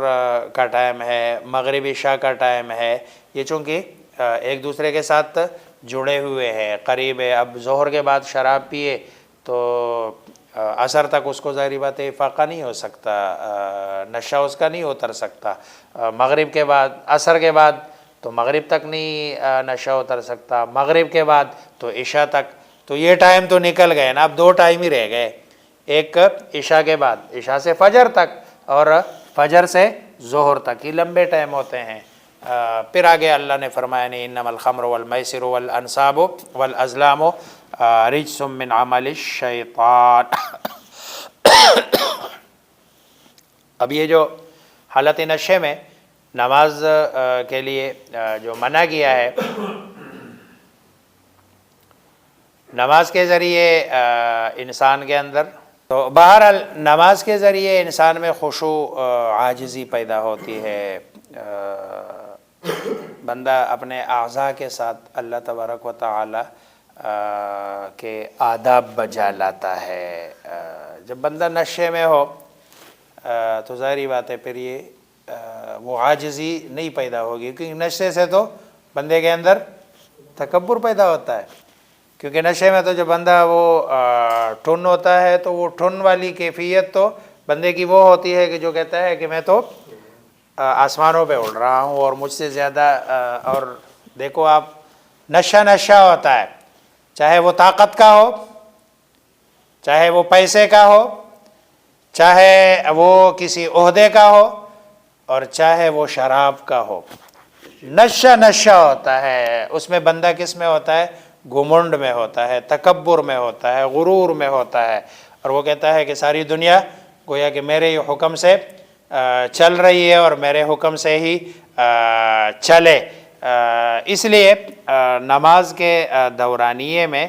Speaker 2: کا ٹائم ہے، مغرب عشاء کا ٹائم ہے، یہ چونکہ ایک دوسرے کے ساتھ جڑے ہوئے ہیں، قریب ہے۔ اب ظہر کے بعد شراب پیے تو عصر تک اس کو ظاہری بات ہے افاقہ نہیں ہو سکتا، نشہ اس کا نہیں اتر سکتا۔ مغرب کے بعد، عصر کے بعد تو مغرب تک نہیں نشہ اتر سکتا، مغرب کے بعد تو عشاء تک۔ تو یہ ٹائم تو نکل گئے نا، اب 2 ٹائم ہی رہ گئے، ایک عشاء کے بعد، عشاء سے فجر تک، اور فجر سے ظہر تک، یہ لمبے ٹائم ہوتے ہیں۔ پھر آگے اللہ نے فرمایا نہیں انما الخمر والمیسر والانصاب والازلام رجس من عمل الشیطان۔ اب یہ جو حالت نشے میں نماز کے لیے جو منع کیا ہے، نماز کے ذریعے انسان کے اندر، تو بہرحال نماز کے ذریعے انسان میں خشوع عاجزی پیدا ہوتی ہے، بندہ اپنے اعضاء کے ساتھ اللہ تبارک و تعالی کے آداب بجا لاتا ہے۔ جب بندہ نشے میں ہو تو ظاہری بات ہے پھر یہ وہ عاجزی نہیں پیدا ہوگی، کیونکہ نشے سے تو بندے کے اندر تکبر پیدا ہوتا ہے، کیونکہ نشے میں تو جب بندہ وہ ٹھن ہوتا ہے تو وہ ٹھن والی کیفیت تو بندے کی وہ ہوتی ہے کہ جو کہتا ہے کہ میں تو آسمانوں پہ اڑ رہا ہوں اور مجھ سے زیادہ اور دیکھو آپ نشہ ہوتا ہے، چاہے وہ طاقت کا ہو، چاہے وہ پیسے کا ہو، چاہے وہ کسی عہدے کا ہو، اور چاہے وہ شراب کا ہو، نشہ ہوتا ہے۔ اس میں بندہ کس میں ہوتا ہے؟ گھمنڈ میں ہوتا ہے، تکبر میں ہوتا ہے، غرور میں ہوتا ہے، اور وہ کہتا ہے کہ ساری دنیا گویا کہ میرے ہی حکم سے چل رہی ہے اور میرے حکم سے ہی چلے۔ اس لیے نماز کے دورانیے میں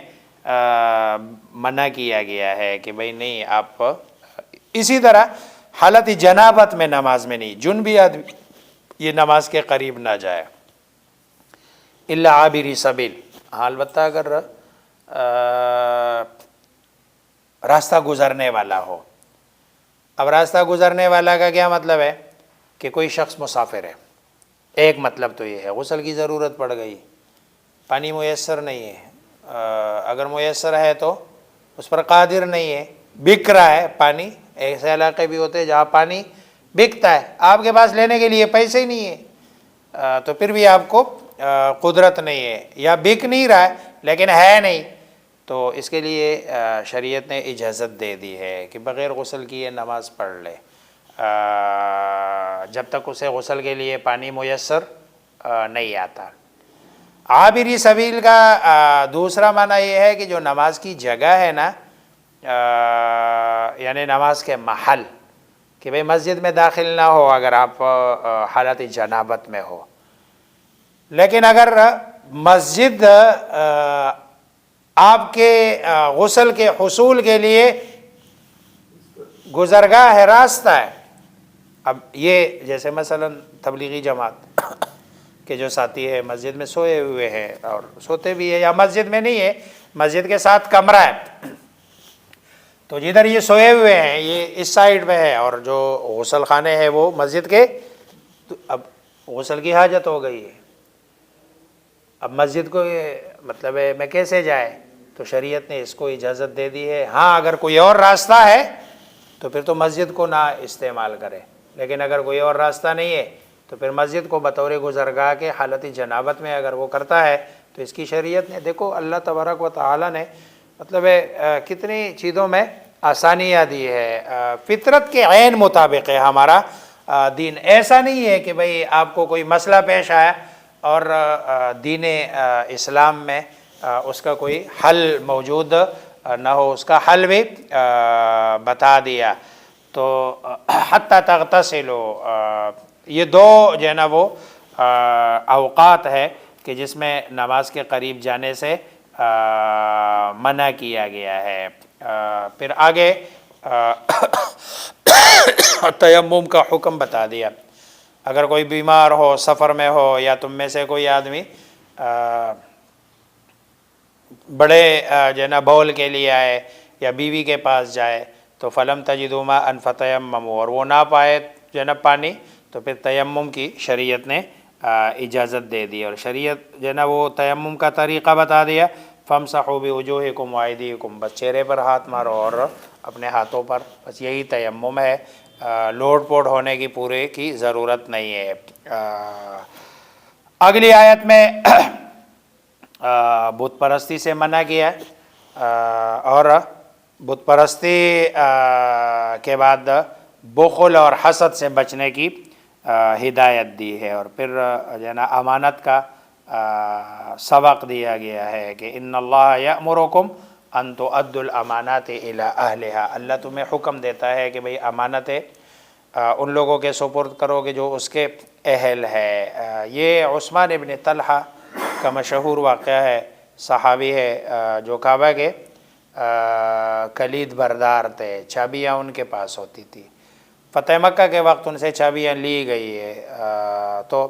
Speaker 2: منع کیا گیا ہے کہ بھئی نہیں، آپ اسی طرح حالت جنابت میں نماز میں نہیں، جنبی آدمی یہ نماز کے قریب نہ جائے، الا عابری سبیل، البتہ اگر راستہ گزرنے والا ہو۔ اب راستہ گزرنے والا کا کیا مطلب ہے؟ کہ کوئی شخص مسافر ہے، ایک مطلب تو یہ ہے غسل کی ضرورت پڑ گئی، پانی میسر نہیں ہے، اگر میسر ہے تو اس پر قادر نہیں ہے، بک رہا ہے پانی، ایسے علاقے بھی ہوتے ہیں جہاں پانی بکتا ہے، آپ کے پاس لینے کے لیے پیسے ہی نہیں ہے، تو پھر بھی آپ کو قدرت نہیں ہے، یا بک نہیں رہا ہے لیکن ہے نہیں، تو اس کے لیے شریعت نے اجازت دے دی ہے کہ بغیر غسل کیے نماز پڑھ لے، جب تک اسے غسل کے لیے پانی میسر نہیں آتا۔ عابری سبیل کا دوسرا معنی یہ ہے کہ جو نماز کی جگہ ہے نا، یعنی نماز کے محل، کہ بھئی مسجد میں داخل نہ ہو اگر آپ حالت جنابت میں ہو، لیکن اگر مسجد آپ کے غسل کے حصول کے لیے گزرگاہ ہے، راستہ ہے، اب یہ جیسے مثلا تبلیغی جماعت کے جو ساتھی ہے مسجد میں سوئے ہوئے ہیں اور سوتے بھی ہے، یا مسجد میں نہیں ہے، مسجد کے ساتھ کمرہ ہے، تو جدھر یہ سوئے ہوئے ہیں یہ اس سائیڈ پہ ہے، اور جو غسل خانے ہیں وہ مسجد کے، اب غسل کی حاجت ہو گئی ہے، اب مسجد کو مطلب ہے میں کیسے جائے؟ تو شریعت نے اس کو اجازت دے دی ہے۔ ہاں اگر کوئی اور راستہ ہے تو پھر تو مسجد کو نہ استعمال کرے، لیکن اگر کوئی اور راستہ نہیں ہے تو پھر مسجد کو بطور گزرگاہ کے حالت جنابت میں اگر وہ کرتا ہے تو اس کی شریعت نے، دیکھو اللہ تبارک و تعالی نے مطلب ہے کتنی چیزوں میں آسانیاں دی ہے، فطرت کے عین مطابق ہے ہمارا دین، ایسا نہیں ہے کہ بھئی آپ کو کوئی مسئلہ پیش آیا اور دین اسلام میں اس کا کوئی حل موجود نہ ہو، اس کا حل بھی بتا دیا۔ تو حتی تغتسلوا، یہ دو جو ہے نا وہ اوقات ہے کہ جس میں نماز کے قریب جانے سے منع کیا گیا ہے۔ پھر آگے تیمم کا حکم بتا دیا، اگر کوئی بیمار ہو، سفر میں ہو، یا تم میں سے کوئی آدمی بڑے جو ہے نا بول کے لیے آئے یا بیوی کے پاس جائے تو فلم تجدوا ماء فتیمموا، اور وہ نہ پائے جو ہے نا پانی، تو پھر تیمم کی شریعت نے اجازت دے دی، اور شریعت جو ہے نا وہ تیمم کا طریقہ بتا دیا، فامسحوا بوجوہکم وایدیکم، بس چہرے پر ہاتھ مارو اور اپنے ہاتھوں پر، بس یہی تیمم ہے، لوٹ پوٹ ہونے کی پورے کی ضرورت نہیں ہے۔ اگلی آیت میں بت پرستی سے منع کیا اور بت پرستی کے بعد بخل اور حسد سے بچنے کی ہدایت دی ہے، اور پھر جو ہے نا امانت کا سبق دیا گیا ہے کہ ان اللہ یأمرکم ان تؤدوا الامانات الی اہلہا، اللہ تمہیں حکم دیتا ہے کہ بھئی امانتیں ان لوگوں کے سپرد کرو گے جو اس کے اہل ہے۔ یہ عثمان ابن طلحہ کا مشہور واقعہ ہے، صحابی ہے جو کعبہ کے کلید بردار تھے، چابیاں ان کے پاس ہوتی تھی، فتح مکہ کے وقت ان سے چابیاں لی گئی ہے، تو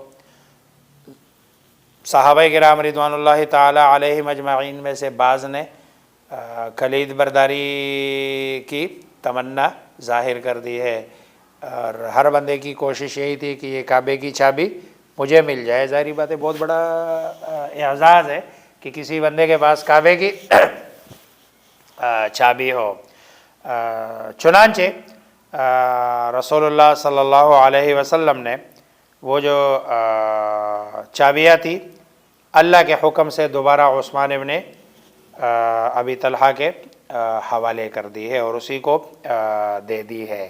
Speaker 2: صحابہ کرام رضوان اللہ تعالی علیہم اجمعین میں سے بعض نے کلید برداری کی تمنا ظاہر کر دی ہے، اور ہر بندے کی کوشش یہی تھی کہ یہ کعبے کی چابی مجھے مل جائے۔ ظاہری بات ہے، بہت بڑا اعزاز ہے کہ کسی بندے کے پاس کعبے کی چابی ہو۔ چنانچہ رسول اللہ صلی اللہ علیہ وسلم نے وہ جو چابیاں تھی اللہ کے حکم سے دوبارہ عثمان ابن ابی طلحہ کے حوالے کر دی ہے اور اسی کو دے دی ہے۔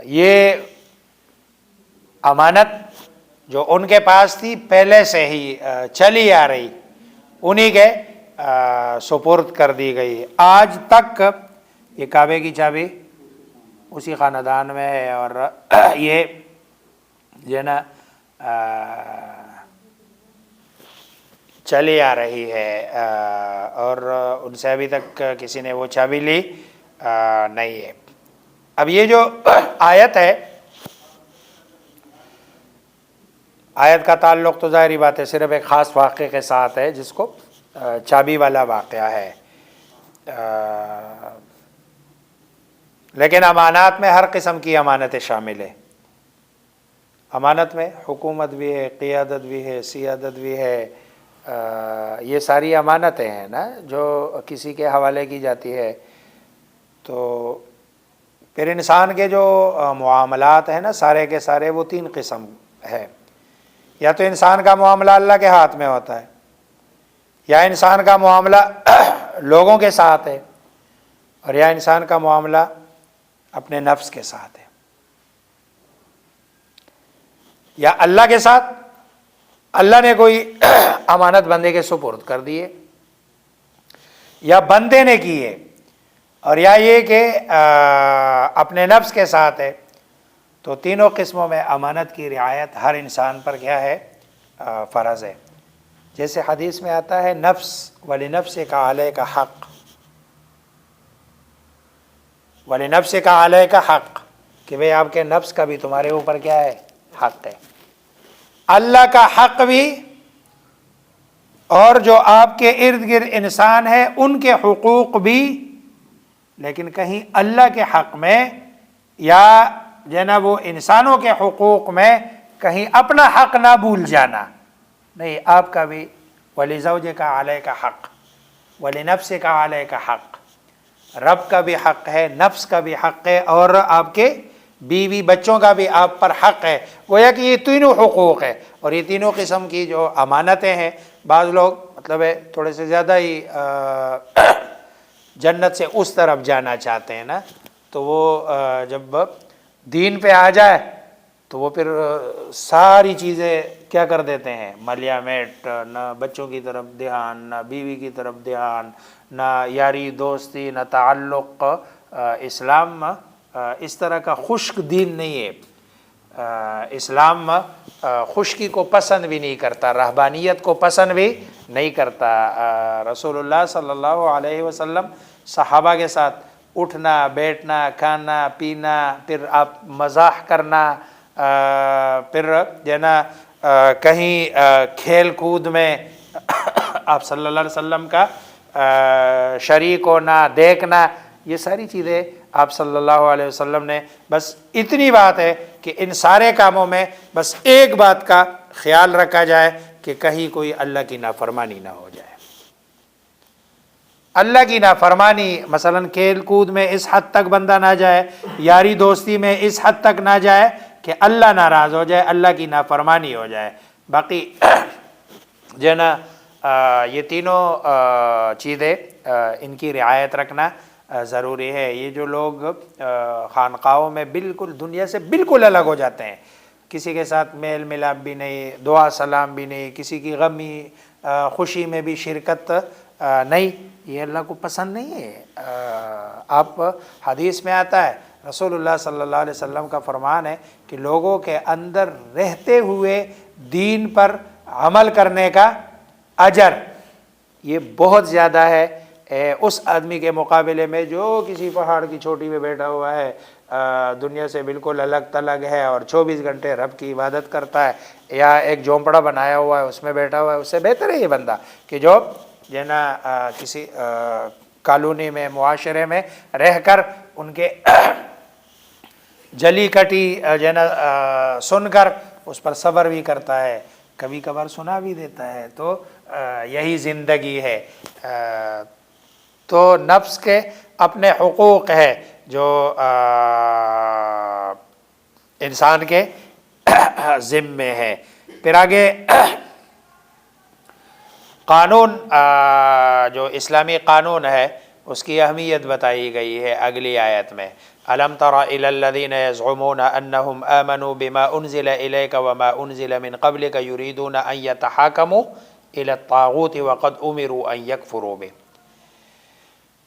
Speaker 2: یہ امانت جو ان کے پاس تھی پہلے سے ہی چلی آ رہی، انہی کے سپرد کر دی گئی۔ آج تک یہ کعبے کی چابی اسی خاندان میں ہے اور یہ جو ہے نا چلی آ رہی ہے اور ان سے ابھی تک کسی نے وہ چابی لی نہیں ہے۔ اب یہ جو آیت ہے، آیت کا تعلق تو ظاہری بات ہے صرف ایک خاص واقعے کے ساتھ ہے جس کو چابی والا واقعہ ہے، لیکن امانات میں ہر قسم کی امانتیں شامل ہیں۔ امانت میں حکومت بھی ہے، قیادت بھی ہے، سیادت بھی ہے، یہ ساری امانتیں ہیں نا جو کسی کے حوالے کی جاتی ہے۔ تو پھر انسان کے جو معاملات ہیں نا سارے کے سارے وہ تین قسم ہے، یا تو انسان کا معاملہ اللہ کے ہاتھ میں ہوتا ہے، یا انسان کا معاملہ لوگوں کے ساتھ ہے، اور یا انسان کا معاملہ اپنے نفس کے ساتھ ہے، یا اللہ کے ساتھ اللہ نے کوئی امانت بندے کے سپرد کر دی ہے یا بندے نے کی ہے، اور یا یہ کہ اپنے نفس کے ساتھ ہے۔ تو تینوں قسموں میں امانت کی رعایت ہر انسان پر کیا ہے؟ فرض ہے۔ جیسے حدیث میں آتا ہے نفس وَلِنَفْسِكَ عَلَيْكَ حق، وَلِنَفْسِكَ عَلَيْكَ حق، کہ بھئی آپ کے نفس کا بھی تمہارے اوپر کیا ہے؟ حق ہے۔ اللہ کا حق بھی اور جو آپ کے ارد گرد انسان ہے ان کے حقوق بھی، لیکن کہیں اللہ کے حق میں یا جنا وہ انسانوں کے حقوق میں کہیں اپنا حق نہ بھول جانا نہیں، آپ کا بھی وَلِزَوْجِكَ عَلَيْكَ حق، وَلِنَفْسِكَ عَلَيْكَ حق، رب کا بھی حق ہے، نفس کا بھی حق ہے، اور آپ کے بیوی بچوں کا بھی آپ پر حق ہے۔ گویا کہ یہ تینوں حقوق ہے، اور یہ تینوں قسم کی جو امانتیں ہیں، بعض لوگ مطلب ہے تھوڑے سے زیادہ ہی جنت سے اس طرف جانا چاہتے ہیں نا، تو وہ جب دین پہ آ جائے تو وہ پھر ساری چیزیں کیا کر دیتے ہیں؟ ملیا میٹ، نہ بچوں کی طرف دھیان، نہ بیوی کی طرف دھیان، نہ یاری دوستی، نہ تعلق۔ اسلام اس طرح کا خشک دین نہیں ہے۔ اسلام خشکی کو پسند بھی نہیں کرتا، رہبانیت کو پسند بھی نہیں کرتا۔ رسول اللہ صلی اللہ علیہ وسلم صحابہ کے ساتھ اٹھنا بیٹھنا، کھانا پینا، پھر آپ مزاح کرنا، پھر جو ہے نا کہیں کھیل کود میں آپ صلی اللہ علیہ وسلم کا شریک ہونا، دیکھنا، یہ ساری چیزیں آپ صلی اللہ علیہ وسلم نے، بس اتنی بات ہے کہ ان سارے کاموں میں بس ایک بات کا خیال رکھا جائے کہ کہیں کوئی اللہ کی نافرمانی نہ ہو جائے۔ اللہ کی نافرمانی مثلا کھیل کود میں اس حد تک بندہ نہ جائے، یاری دوستی میں اس حد تک نہ جائے کہ اللہ ناراض ہو جائے، اللہ کی نافرمانی ہو جائے۔ باقی جو ہے نا یہ تینوں چیزیں ان کی رعایت رکھنا ضروری ہے۔ یہ جو لوگ خانقاہوں میں بالکل دنیا سے بالکل الگ ہو جاتے ہیں، کسی کے ساتھ میل ملاپ بھی نہیں، دعا سلام بھی نہیں، کسی کی غمی خوشی میں بھی شرکت نہیں، یہ اللہ کو پسند نہیں ہے۔ آپ حدیث میں آتا ہے، رسول اللہ صلی اللہ علیہ وسلم کا فرمان ہے کہ لوگوں کے اندر رہتے ہوئے دین پر عمل کرنے کا اجر یہ بہت زیادہ ہے اس آدمی کے مقابلے میں جو کسی پہاڑ کی چوٹی پہ بیٹھا ہوا ہے، دنیا سے بالکل الگ تلگ ہے اور 24 گھنٹے رب کی عبادت کرتا ہے، یا ایک جھونپڑا بنایا ہوا ہے اس میں بیٹھا ہوا ہے۔ اس سے بہتر ہے یہ بندہ کہ جو ہے نا کسی کالونی میں معاشرے میں رہ کر ان کے جلی کٹی جو ہے نا سن کر اس پر صبر بھی کرتا ہے، کبھی کبھار سنا بھی دیتا ہے، تو یہی زندگی ہے۔ تو نفس کے اپنے حقوق ہے جو انسان کے ذمے ہے۔ پھر آگے قانون، جو اسلامی قانون ہے اس کی اہمیت بتائی گئی ہے اگلی آیت میں۔ الم تر الی الذین یزعمون انہم آمنوا بما انزل الیک وما انزل من قبلک یریدون ان یتحاکموا الی الطاغوت وقد امروا ان یکفروا بہ۔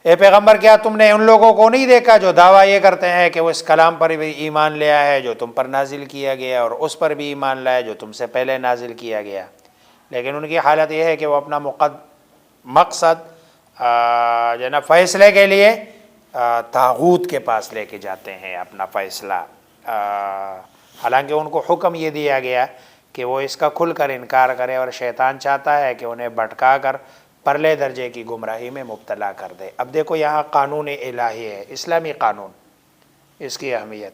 Speaker 2: اے پیغمبر کیا تم نے ان لوگوں کو نہیں دیکھا جو دعویٰ یہ کرتے ہیں کہ وہ اس کلام پر بھی ایمان لے آیا ہے جو تم پر نازل کیا گیا، اور اس پر بھی ایمان لائے جو تم سے پہلے نازل کیا گیا، لیکن ان کی حالت یہ ہے کہ وہ اپنا مقصد جو ہے نا فیصلے کے لیے طاغوت کے پاس لے کے جاتے ہیں اپنا فیصلہ، حالانکہ ان کو حکم یہ دیا گیا کہ وہ اس کا کھل کر انکار کرے، اور شیطان چاہتا ہے کہ انہیں بھٹکا کر پرلے درجے کی گمراہی میں مبتلا کر دے۔ اب دیکھو یہاں قانون الہی ہے، اسلامی قانون، اس کی اہمیت۔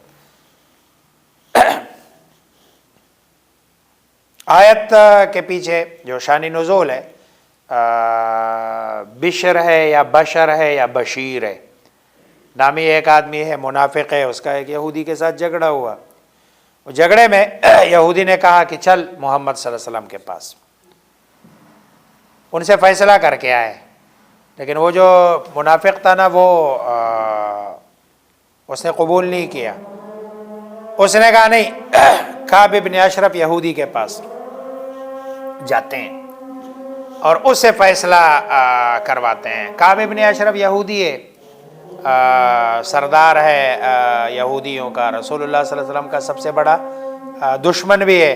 Speaker 2: آیت کے پیچھے جو شان نزول ہے، بشر ہے یا بشر ہے یا بشیر ہے، نامی ایک آدمی ہے، منافق ہے، اس کا ایک یہودی کے ساتھ جھگڑا ہوا، جھگڑے میں یہودی نے کہا کہ چل محمد صلی اللہ علیہ وسلم کے پاس، ان سے فیصلہ کر کے آئے، لیکن وہ جو منافق تھا نا وہ اس نے قبول نہیں کیا، اس نے کہا نہیں، کعب بن اشرف یہودی کے پاس جاتے ہیں اور اس سے فیصلہ کرواتے ہیں۔ کعب بن اشرف یہودی ہے، سردار ہے یہودیوں کا، رسول اللہ صلی اللہ علیہ وسلم کا سب سے بڑا دشمن بھی ہے۔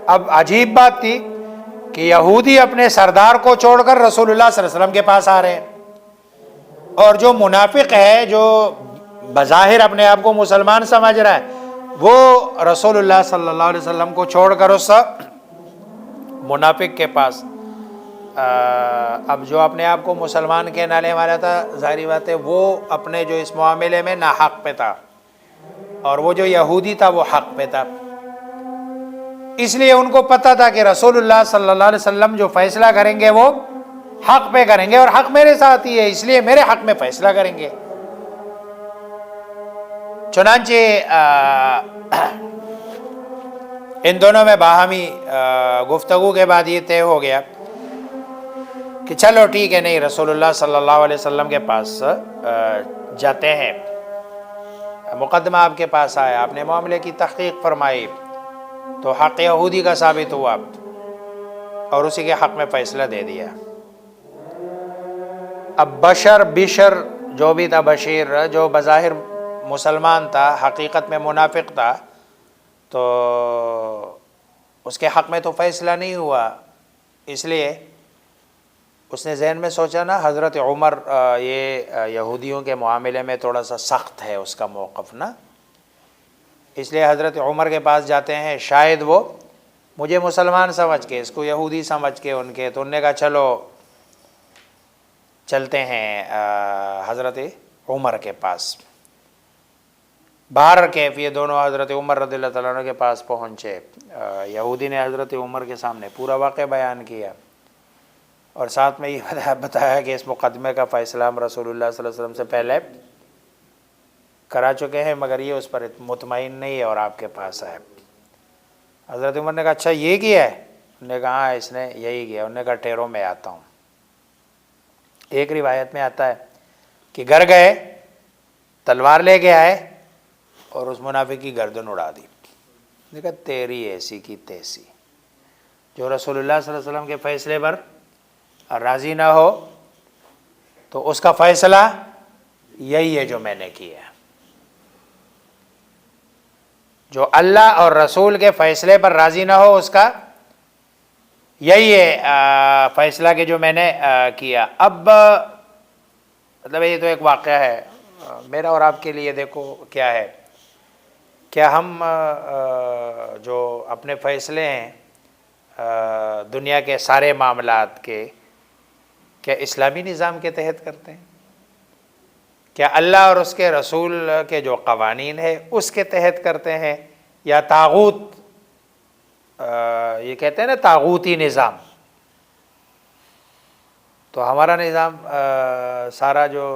Speaker 2: اب عجیب بات تھی کہ یہودی اپنے سردار کو چھوڑ کر رسول اللہ صلی اللہ علیہ وسلم کے پاس آ رہے ہیں، اور جو منافق ہے، جو بظاہر اپنے آپ کو مسلمان سمجھ رہا ہے، وہ رسول اللہ صلی اللہ علیہ وسلم کو چھوڑ کر اس منافق کے پاس۔ اب جو اپنے آپ کو مسلمان کے نالے والا تھا، ظاہری بات ہے وہ اپنے جو اس معاملے میں ناحق پہ تھا، اور وہ جو یہودی تھا وہ حق پہ تھا، اس لیے ان کو پتہ تھا کہ رسول اللہ صلی اللہ علیہ وسلم جو فیصلہ کریں گے وہ حق پہ کریں گے، اور حق میرے ساتھ ہی ہے، اس لیے میرے حق میں فیصلہ کریں گے۔ چنانچہ ان دونوں میں باہمی گفتگو کے بعد یہ طے ہو گیا کہ چلو ٹھیک ہے، نہیں رسول اللہ صلی اللہ علیہ وسلم کے پاس جاتے ہیں۔ مقدمہ آپ کے پاس آیا، آپ نے معاملے کی تحقیق فرمائی تو حق یہودی کا ثابت ہوا، اور اسی کے حق میں فیصلہ دے دیا۔ اب بشر جو بھی تھا، بشیر جو بظاہر مسلمان تھا، حقیقت میں منافق تھا، تو اس کے حق میں تو فیصلہ نہیں ہوا، اس لیے اس نے ذہن میں سوچا نا حضرت عمر یہ یہودیوں کے معاملے میں تھوڑا سا سخت ہے اس کا موقف نا، اس لیے حضرت عمر کے پاس جاتے ہیں، شاید وہ مجھے مسلمان سمجھ کے، اس کو یہودی سمجھ کے ان کے، تو انہوں نے کہا چلو چلتے ہیں حضرت عمر کے پاس۔ باہر کیف یہ دونوں حضرت عمر رضی اللہ تعالیٰ عنہ کے پاس پہنچے، یہودی نے حضرت عمر کے سامنے پورا واقعہ بیان کیا، اور ساتھ میں یہ بتایا کہ اس مقدمے کا فیصلہ ہم رسول اللہ صلی اللہ علیہ وسلم سے پہلے کرا چکے ہیں، مگر یہ اس پر مطمئن نہیں ہے اور آپ کے پاس ہے۔ حضرت عمر نے کہا اچھا یہ کیا ہے؟ انہوں نے کہا ہاں اس نے یہی کیا۔ انہوں نے کہا ٹھہرو میں آتا ہوں۔ ایک روایت میں آتا ہے کہ گھر گئے، تلوار لے کے آئے اور اس منافق کی گردن اڑا دی۔ نے کہا تیری ایسی کی تیسی، جو رسول اللہ صلی اللہ علیہ وسلم کے فیصلے پر راضی نہ ہو تو اس کا فیصلہ یہی ہے جو میں نے کیا ہے، جو اللہ اور رسول کے فیصلے پر راضی نہ ہو اس کا یہی ہے فیصلہ کہ جو میں نے کیا۔ اب مطلب یہ تو ایک واقعہ ہے میرا اور آپ کے لیے، دیکھو کیا ہے، کیا ہم جو اپنے فیصلے ہیں دنیا کے سارے معاملات کے، کیا اسلامی نظام کے تحت کرتے ہیں؟ کیا اللہ اور اس کے رسول کے جو قوانین ہیں اس کے تحت کرتے ہیں، یا طاغوت، یہ کہتے ہیں نا طاغوتی نظام؟ تو ہمارا نظام سارا جو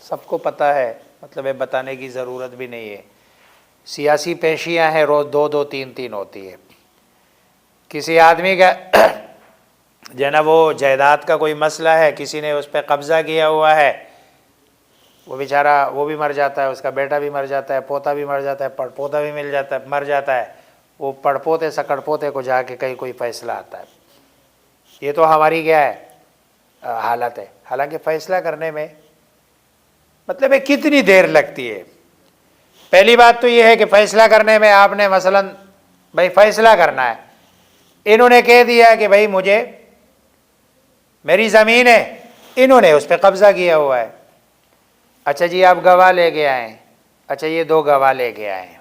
Speaker 2: سب کو پتہ ہے، مطلب ہے بتانے کی ضرورت بھی نہیں ہے، سیاسی پیشیاں ہیں روز 2-2 3-3 ہوتی ہے. کسی آدمی کا جو ہے نا وہ جائیداد کا کوئی مسئلہ ہے, کسی نے اس پہ قبضہ کیا ہوا ہے, وہ بیچارہ وہ بھی مر جاتا ہے, اس کا بیٹا بھی مر جاتا ہے, پوتا بھی مر جاتا ہے, پڑ پوتا بھی مر جاتا ہے, وہ پڑ پوتے سکڑ پوتے کو جا کے کہیں کوئی فیصلہ آتا ہے. یہ تو ہماری کیا ہے حالت ہے. حالانکہ فیصلہ کرنے میں مطلب ہے کتنی دیر لگتی ہے. پہلی بات تو یہ ہے کہ فیصلہ کرنے میں آپ نے مثلا بھائی فیصلہ کرنا ہے, انہوں نے کہہ دیا کہ بھائی مجھے میری زمین ہے, انہوں نے اس پہ قبضہ کیا ہوا ہے. اچھا جی آپ گواہ لے کے آئیں, اچھا یہ 2 گواہ لے کے آئیں.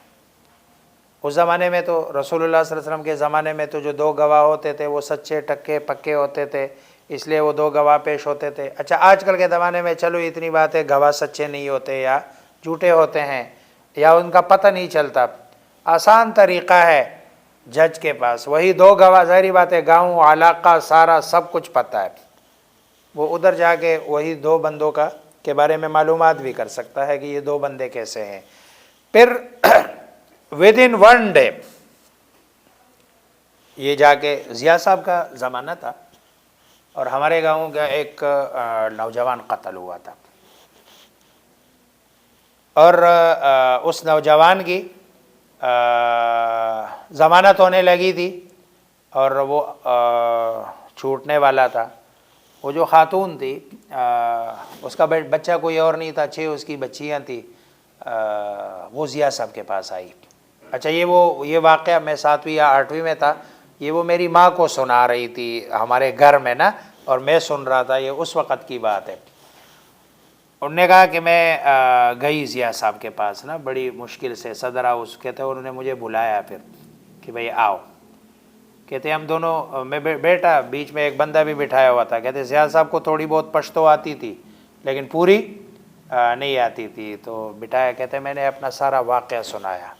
Speaker 2: اس زمانے میں تو رسول اللہ صلی اللہ علیہ وسلم کے زمانے میں تو جو 2 گواہ ہوتے تھے وہ سچے ٹکے پکے ہوتے تھے, اس لیے وہ 2 گواہ پیش ہوتے تھے. اچھا آج کل کے زمانے میں چلو اتنی بات ہے, گواہ سچے نہیں ہوتے یا جھوٹے ہوتے ہیں یا ان کا پتہ نہیں چلتا. آسان طریقہ ہے جج کے پاس, وہی 2 گواہ, ظاہری بات ہے گاؤں علاقہ سارا سب کچھ پتہ ہے, وہ ادھر جا کے وہی 2 بندوں کا کے بارے میں معلومات بھی کر سکتا ہے کہ یہ 2 بندے کیسے ہیں. پھر ودن 1 ڈے یہ جا کے ضیاء صاحب کا زمانہ تھا اور ہمارے گاؤں کا ایک نوجوان قتل ہوا تھا, اور اس نوجوان کی ضمانت ہونے لگی تھی اور وہ چھوٹنے والا تھا. وہ جو خاتون تھی اس کا بچہ کوئی اور نہیں تھا, 6 اس کی بچیاں تھیں, وہ ضیاء صاحب کے پاس آئی. اچھا یہ واقعہ میں 7ویں یا 8ویں میں تھا, یہ وہ میری ماں کو سنا رہی تھی ہمارے گھر میں نا, اور میں سن رہا تھا, یہ اس وقت کی بات ہے. انہوں نے کہا کہ میں گئی ضیاء صاحب کے پاس نا, بڑی مشکل سے صدر ہاؤس کہتے انہوں نے مجھے بلایا پھر کہ بھئی آؤ. کہتے ہم دونوں, میں بیٹا بیچ میں ایک بندہ بھی بٹھایا ہوا تھا. کہتے ضیاء صاحب کو تھوڑی بہت پشتو آتی تھی لیکن پوری نہیں آتی تھی, تو بٹھایا. کہتے میں نے اپنا سارا واقعہ سنایا,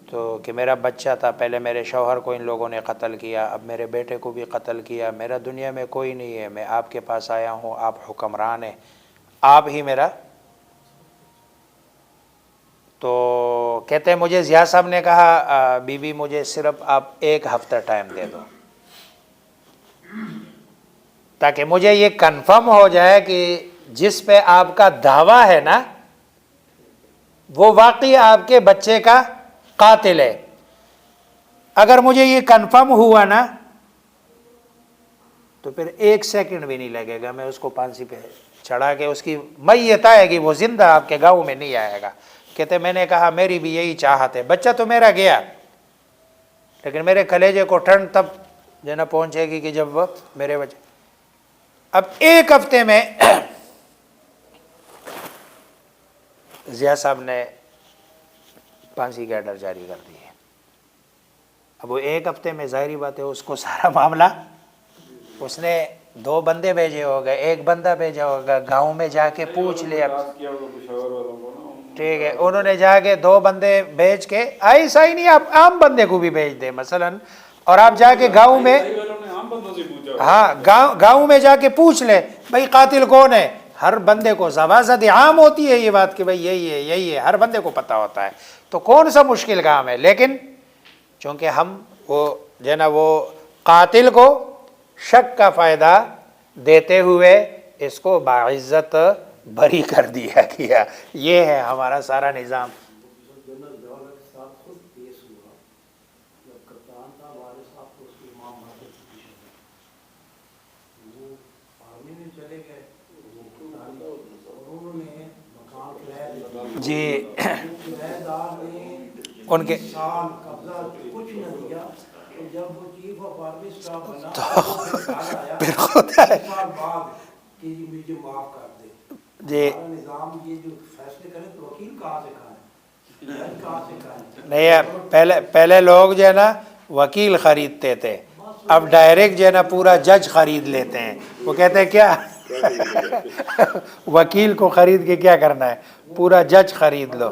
Speaker 2: تو کہ میرا بچہ تھا, پہلے میرے شوہر کو ان لوگوں نے قتل کیا, اب میرے بیٹے کو بھی قتل کیا, میرا دنیا میں کوئی نہیں ہے, میں آپ کے پاس آیا ہوں, آپ حکمران ہیں, آپ ہی میرا. تو کہتے ہیں مجھے ضیاء صاحب نے کہا بی بی مجھے صرف آپ 1 ہفتہ ٹائم دے دو تاکہ مجھے یہ کنفرم ہو جائے کہ جس پہ آپ کا دعویٰ ہے نا وہ واقعی آپ کے بچے کا قاتل ہے. اگر مجھے یہ کنفرم ہوا نا تو پھر 1 سیکنڈ بھی نہیں لگے گا, میں اس کو پھانسی پہ چڑھا کے اس کی میت آئے گی, وہ زندہ آپ کے گاؤں میں نہیں آئے گا. کہتے میں نے کہا میری بھی یہی چاہت ہے, بچہ تو میرا گیا لیکن میرے کلیجے کو ٹھنڈ تب جو نا پہنچے گی کہ جب وہ میرے بچے. اب 1 ہفتے میں ضیاء صاحب نے پھانسی کے آرڈر جاری کر دیے. اب وہ 1 ہفتے میں ظاہری بات ہے اس کو سارا معاملہ, اس نے 2 بندے بھیجے ہوگا, 1 بندہ بھیجا ہوگا, گاؤں میں جا کے پوچھ لیا, ٹھیک ہے. انہوں نے جا کے 2 بندے بھیج کے, ایسا ہی نہیں آپ عام بندے کو بھی بھیج دیں مثلا, اور آپ جا کے گاؤں میں, ہاں گاؤں میں جا کے پوچھ لیں بھائی قاتل کون ہے. ہر بندے کو زبازد عام ہوتی ہے یہ بات کہ بھائی یہی ہے, ہر بندے کو پتہ ہوتا ہے, تو کون سا مشکل کام ہے. لیکن چونکہ ہم وہ جو ہے نا وہ قاتل کو شک کا فائدہ دیتے ہوئے اس کو باعزت بری کر دیا گیا, یہ ہے ہمارا سارا نظام. جی ان کے پھر ہوتا ہے جی نہیں, پہلے لوگ جو ہے نا وکیل خریدتے تھے, اب ڈائریکٹ جو ہے نا پورا جج خرید لیتے ہیں. وہ کہتے ہیں کیا وکیل کو خرید کے کیا کرنا ہے, پورا جج خرید لو.